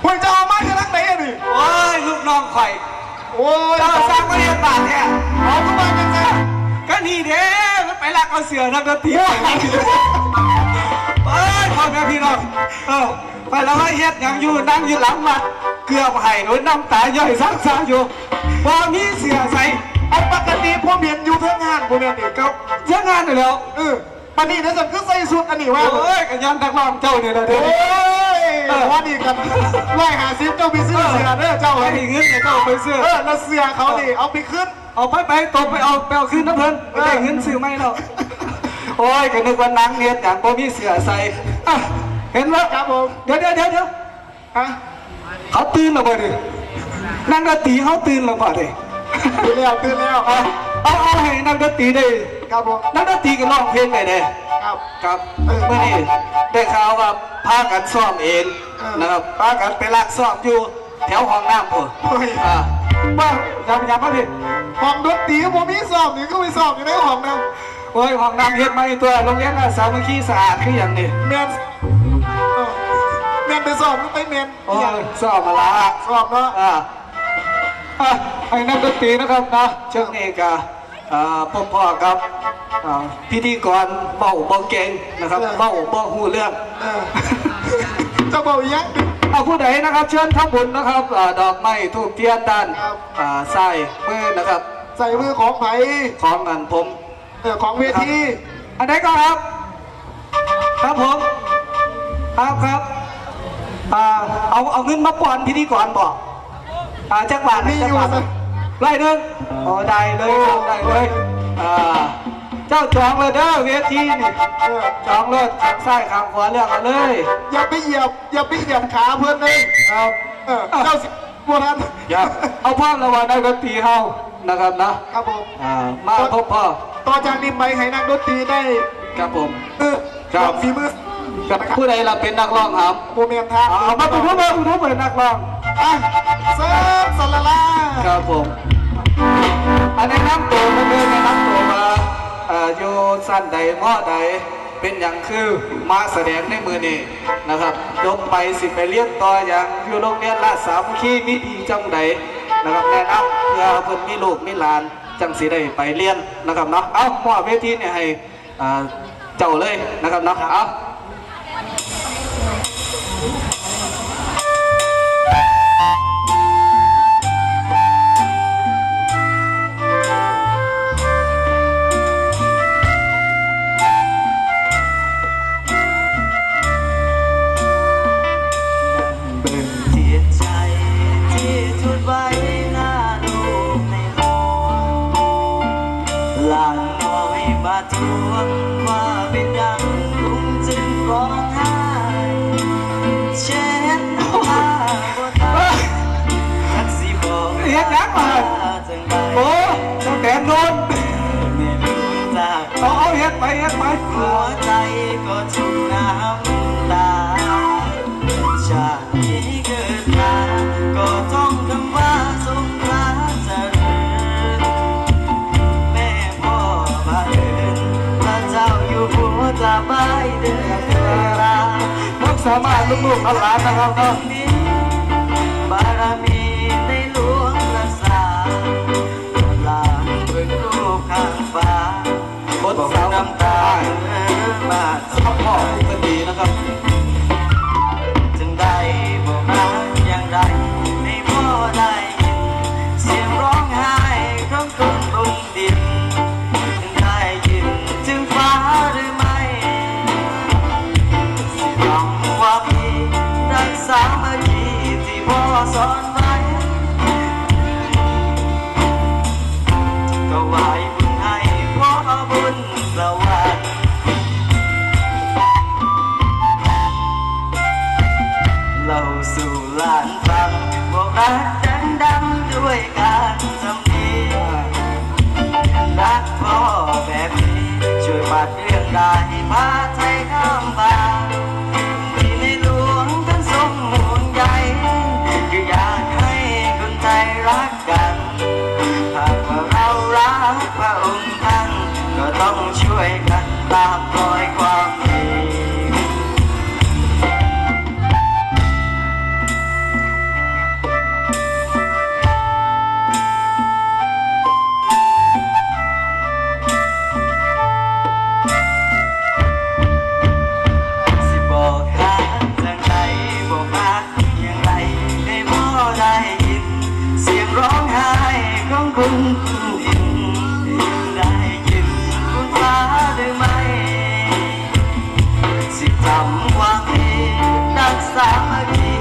พวกเจ้ามาจากไหนอ่ะนี่โอ้ยลูกน้องข่อยโอ้ยเจ้าสร้างมาเรียนบาทแท้เอาทุกบ้านกันแท้ก็นี่เด้มันไปลักเอาเสือนักดนตรีไปพ่อแม่พี่น้องไปแล้วให้เฮ็ดอย่างอยู่นั่งอยู่หลังวัดเกือบไห้หนุนน้ำตาย่อยซักซาอยู่พอมีเสือใส่เอาปกติพวกเมียนอยู่เท่างานพวกเมียนนี่ก็เท่างานเลยแล้วปานนี้นะสันก็ใส่สุดอันนี้ว่าโอ้ยกันยันนักร้องเจ้าเนี่ยนะเด้อว่าดีกัน150เจ้าไปซื้อเสือเด้อเจ้าไอ้เงินเนี่ยเจ้าไปซื้อแล้วเสือเขาดิเอาไปขึ้นเอาไปตบไปเอาขึ้นน้ำเพลินไม่ได้เงินซื้อไม่หรอกโอ้ยก็นึกว่านังเนี่ยอย่างพอมีเสือใส่เห็นไหมครับผมเดี๋ยวเขาตื่นหรือเปล่าดินักดนตรีเขาตื่นหรือเปล่าดิตื่นแล้วเอาให้นักดนตรีได้ครับผมนักดนตรีก็ร้องเพลงได้เลยครับเมื่อนี้ได้ข่าวว่าพากันซ้อมเองนะครับพากันไปลากซ้อมอยู่แถวห้องน้ำผมบ้าอย่ามาดิห้องดนตรีผมมีสอบนี่ก็ไปสอบอยู่ในห้องน้ำโอ้ยห้องน้ำเฮ็ดมาตัวโรงเรียนสามัคคีสะอาดคืออย่างนี้เมียนไปสอบหรือไปเมียนโอ้ยสอบมาละสอบเนาะให้นักดนตรีนะครับนะเชิงเอกพ่อครับพิธีกรเบาเก่งนะครับเบาหูเรื่องจะเบายังผู้ใดนะครับเชิญทำบุญนะครับดอกไม้ทูบเทียนด้านใส่มือนะครับใส่มือของไผ่ของกันผมของเวทีอันไหนก็ครับครับผมครับเอาเงินมาป้อนพิธีกรบอกจักบาทนี่อยู่ไล่เดินได้เลยครับได้เลยเจ้าจองเลยเด้อเวทีนี่จองเลยทางซ้ายทางขวาเลือกกันเลยอย่าไปเหยียบขาเพื่อนเลยครับเจ้าสิบวทันอย่าเอาพ่อระวังนักดนตรีเฮานะครับนะครับผมมาพบพ่อต่อจากนี้ไปให้นักดนตรีได้ครับผมครับฝีมือกับผู้ใดเราเป็นนักร้องครับโมเมนต์ท่ามาเป็นผู้เป็นนักร้องเซิร์ฟสลาล่าครับผมอันนี้น้ำตัวมาเดินในน้ำตัวมาโยสั้นใดหม้อใดเป็นอย่างคือมาแสดงในมือนี่นะครับยกไปสิไปเลี้ยงต่ออย่างอยู่โรงเรียนราชสามัคคีมีดีจังใดนะครับแนะนำเพื่อเพิ่นมีลูกมีหลานจังสิได้ไปเรียนนะครับเนาะเอาหม้อเวทีเนี่ยให้เจ้าเลยนะครับเนาะเอาว่าเป็นยังลุงจึงร้องไห้เช็ดน้ำตาบนตาทักสิบอกเฮ็ดยังมาโอ้ตั้งแต่นนไม่รู้จักเอาเฮ็ดไปหัวใจก็ชุ่มน้ำตาชาตินี้เกิดมาก็ต้องคำว่าสงสารเจริญแม่พ่อบาเดินเจ้าอยู่หัวจะไปเดินราพวกสามารถลูกๆหลานนะครับเนาะบารมีในหลวงรักษาลางเป็นรูปข้างฟ้าบนสาวน้ำตามาซับพ่อก็ดีนะครับจึงได้บอกรักอย่างไรให้พ่อได้ยินเสียงร้องไห้ของคนบนดินได้ยินถึงฟ้าหรือไม่สิลองว่าพี่รักษาเมื่อกี้ที่พ่อสอนไว้ก็ไหวบุญให้พ่อบุญสวรรค์เล่าสู่หลานฟังบอกรักดังๆด้วยการทำดีรักพ่อแบบนี้ช่วยปัดเรื่องได้พาไทยข้ามฟ้าที่ในหลวงท่านทรงห่วงใยคืออยากให้คนไทยรักกันหากว่าเรารักพระองค์ท่านก็ต้องช่วยกันตามรอยความดี คุณดินได้ยินคุณฟ้าหรือไม่สิทำความดีรักษามาคี